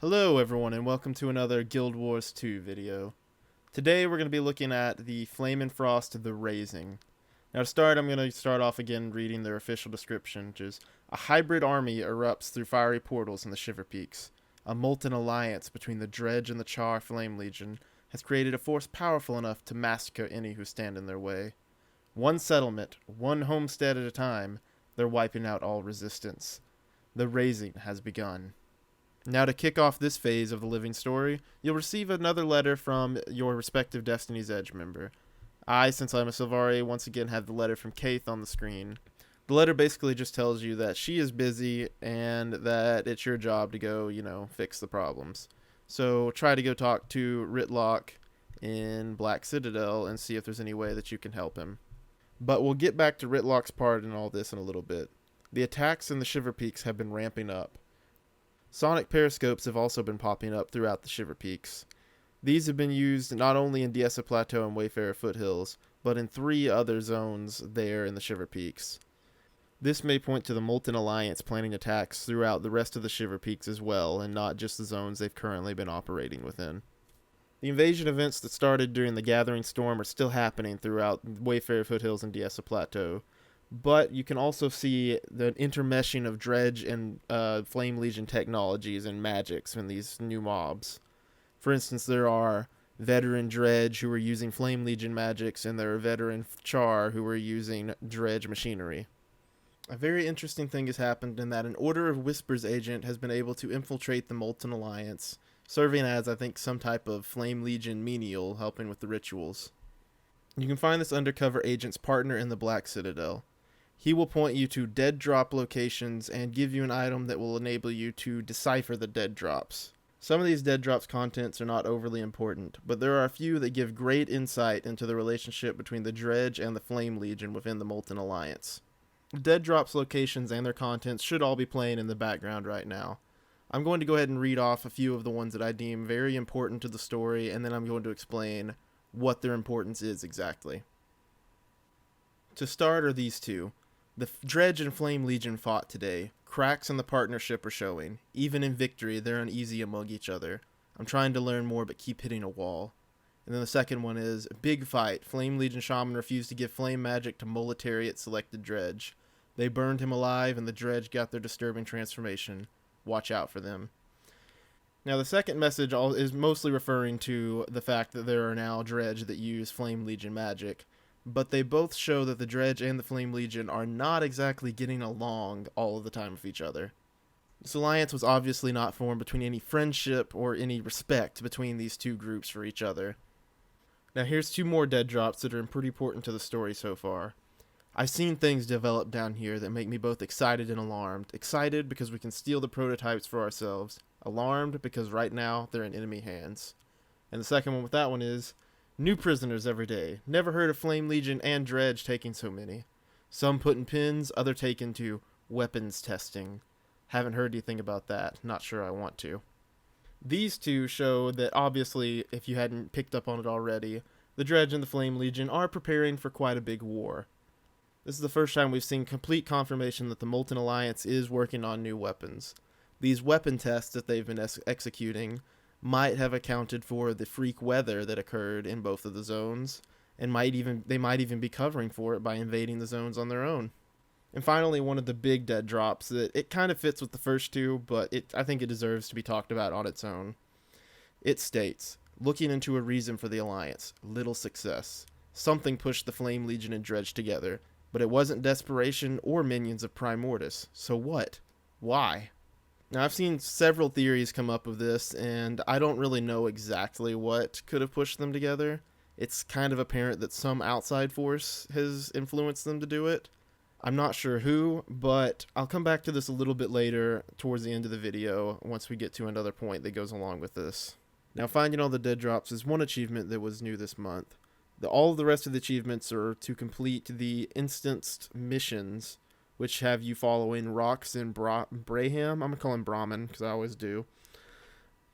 Hello everyone and welcome to another Guild Wars 2 video. Today we're going to be looking at the Flame and Frost the Razing. Now to start, I'm going to start off again reading their official description, which is: a hybrid army erupts through fiery portals in the Shiver Peaks. A molten alliance between the Dredge and the Char Flame Legion has created a force powerful enough to massacre any who stand in their way. One settlement, one homestead at a time, they're wiping out all resistance. The Razing has begun. Now to kick off this phase of the living story, you'll receive another letter from your respective Destiny's Edge member. I, since I'm a Sylvari, once again have the letter from Kaith on the screen. The letter basically just tells you that she is busy and that it's your job to go, fix the problems. So try to go talk to Ritlock in Black Citadel and see if there's any way that you can help him. But we'll get back to Ritlock's part in all this in a little bit. The attacks in the Shiver Peaks have been ramping up. Sonic periscopes have also been popping up throughout the Shiver Peaks. These have been used not only in Diessa Plateau and Wayfarer Foothills, but in 3 other zones there in the Shiver Peaks. This may point to the Molten Alliance planning attacks throughout the rest of the Shiver Peaks as well, and not just the zones they've currently been operating within. The invasion events that started during the Gathering Storm are still happening throughout Wayfarer Foothills and Diessa Plateau. But you can also see the intermeshing of Dredge and Flame Legion technologies and magics in these new mobs. For instance, there are veteran Dredge who are using Flame Legion magics, and there are veteran Char who are using Dredge machinery. A very interesting thing has happened in that an Order of Whispers agent has been able to infiltrate the Molten Alliance, serving as, I think, some type of Flame Legion menial helping with the rituals. You can find this undercover agent's partner in the Black Citadel. He will point you to dead drop locations and give you an item that will enable you to decipher the dead drops. Some of these dead drops contents are not overly important, but there are a few that give great insight into the relationship between the Dredge and the Flame Legion within the Molten Alliance. Dead drops locations and their contents should all be playing in the background right now. I'm going to go ahead and read off a few of the ones that I deem very important to the story, and then I'm going to explain what their importance is exactly. To start are these two. The Dredge and Flame Legion fought today. Cracks in the partnership are showing. Even in victory, they're uneasy among each other. I'm trying to learn more but keep hitting a wall. And then the second one is, big fight. Flame Legion Shaman refused to give flame magic to Moletariat selected Dredge. They burned him alive and the Dredge got their disturbing transformation. Watch out for them. Now the second message is mostly referring to the fact that there are now Dredge that use Flame Legion magic. But they both show that the Dredge and the Flame Legion are not exactly getting along all of the time with each other. This alliance was obviously not formed between any friendship or any respect between these two groups for each other. Now here's 2 more dead drops that are pretty important to the story so far. I've seen things develop down here that make me both excited and alarmed. Excited because we can steal the prototypes for ourselves. Alarmed because right now they're in enemy hands. And the second one with that one is, new prisoners every day. Never heard of Flame Legion and Dredge taking so many. Some put in pins, other taken to weapons testing. Haven't heard anything about that. Not sure I want to. These two show that obviously, if you hadn't picked up on it already, the Dredge and the Flame Legion are preparing for quite a big war. This is the first time we've seen complete confirmation that the Molten Alliance is working on new weapons. These weapon tests that they've been executing might have accounted for the freak weather that occurred in both of the zones, and they might even be covering for it by invading the zones on their own. And finally, one of the big dead drops that it kind of fits with the first two, but I think it deserves to be talked about on its own. It states, looking into a reason for the alliance, little success. Something pushed the Flame Legion and Dredge together, but it wasn't desperation or minions of Prime Mortis. So what? Why? Now, I've seen several theories come up of this, and I don't really know exactly what could have pushed them together. It's kind of apparent that some outside force has influenced them to do it. I'm not sure who, but I'll come back to this a little bit later towards the end of the video once we get to another point that goes along with this. Now, finding all the dead drops is one achievement that was new this month. All of the rest of the achievements are to complete the instanced missions, which have you following Rox and Braham. I'm going to call him Brahmin, because I always do.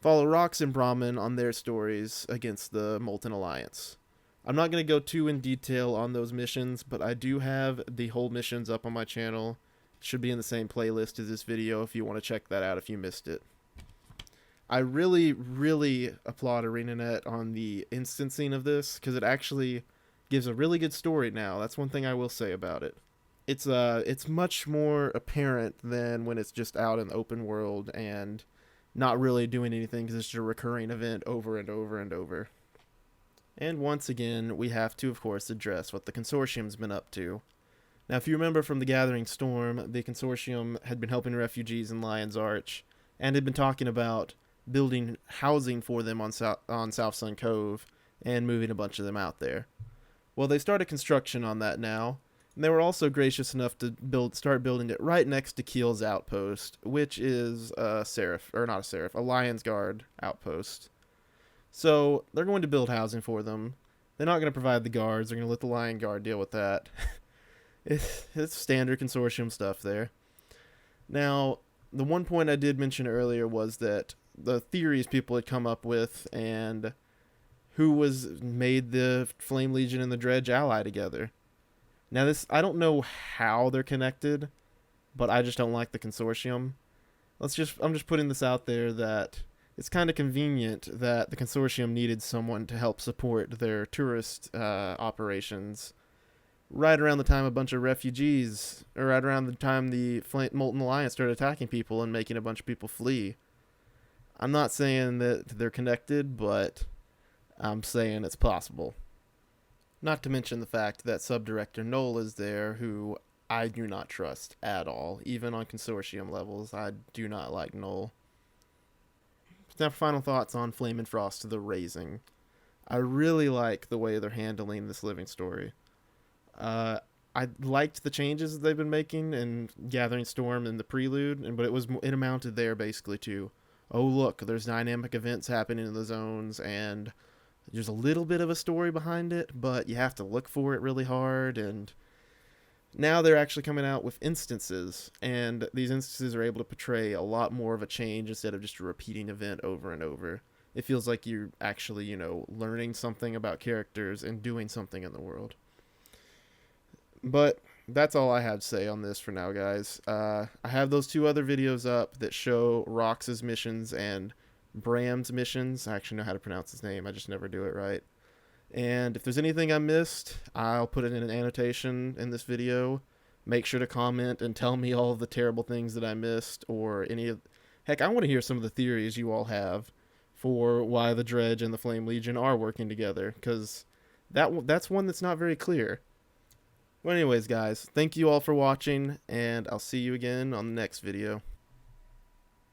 Follow Rox and Brahmin on their stories against the Molten Alliance. I'm not going to go too in detail on those missions, but I do have the whole missions up on my channel. It should be in the same playlist as this video if you want to check that out if you missed it. I really, really applaud ArenaNet on the instancing of this because it actually gives a really good story now. That's one thing I will say about it. It's much more apparent than when it's just out in the open world and not really doing anything because it's just a recurring event over and over and over. And once again, we have to, of course, address what the consortium's been up to. Now, if you remember from the Gathering Storm, the consortium had been helping refugees in Lion's Arch and had been talking about building housing for them on South Sun Cove and moving a bunch of them out there. Well, they started construction on that now, and they were also gracious enough to start building it right next to Keel's outpost, which is a Lion's Guard outpost. So they're going to build housing for them. They're not going to provide the guards. They're going to let the Lion Guard deal with that. It's standard consortium stuff there. Now, the one point I did mention earlier was that the theories people had come up with and who made the Flame Legion and the Dredge ally together. Now I don't know how they're connected, but I just don't like the consortium. I'm just putting this out there that it's kind of convenient that the consortium needed someone to help support their tourist operations right around the time a bunch of refugees, or right around the time the Molten Alliance started attacking people and making a bunch of people flee. I'm not saying that they're connected, but I'm saying it's possible. Not to mention the fact that Subdirector Knoll is there, who I do not trust at all. Even on consortium levels, I do not like Knoll. Now for final thoughts on Flame and Frost the Razing. I really like the way they're handling this living story. I liked the changes that they've been making in Gathering Storm and the Prelude, but it amounted there basically to, oh look, there's dynamic events happening in the zones, and there's a little bit of a story behind it, but you have to look for it really hard. And now they're actually coming out with instances, and these instances are able to portray a lot more of a change instead of just a repeating event over and over. It feels like you're actually, learning something about characters and doing something in the world. But that's all I have to say on this for now, guys. I have those 2 other videos up that show Rox's missions and Bram's missions. I actually know how to pronounce his name. I just never do it right. And if there's anything I missed, I'll put it in an annotation in this video. Make sure to comment and tell me all of the terrible things that I missed, or heck, I want to hear some of the theories you all have for why the Dredge and the Flame Legion are working together, because that's one that's not very clear. Well, anyways, guys, thank you all for watching, and I'll see you again on the next video.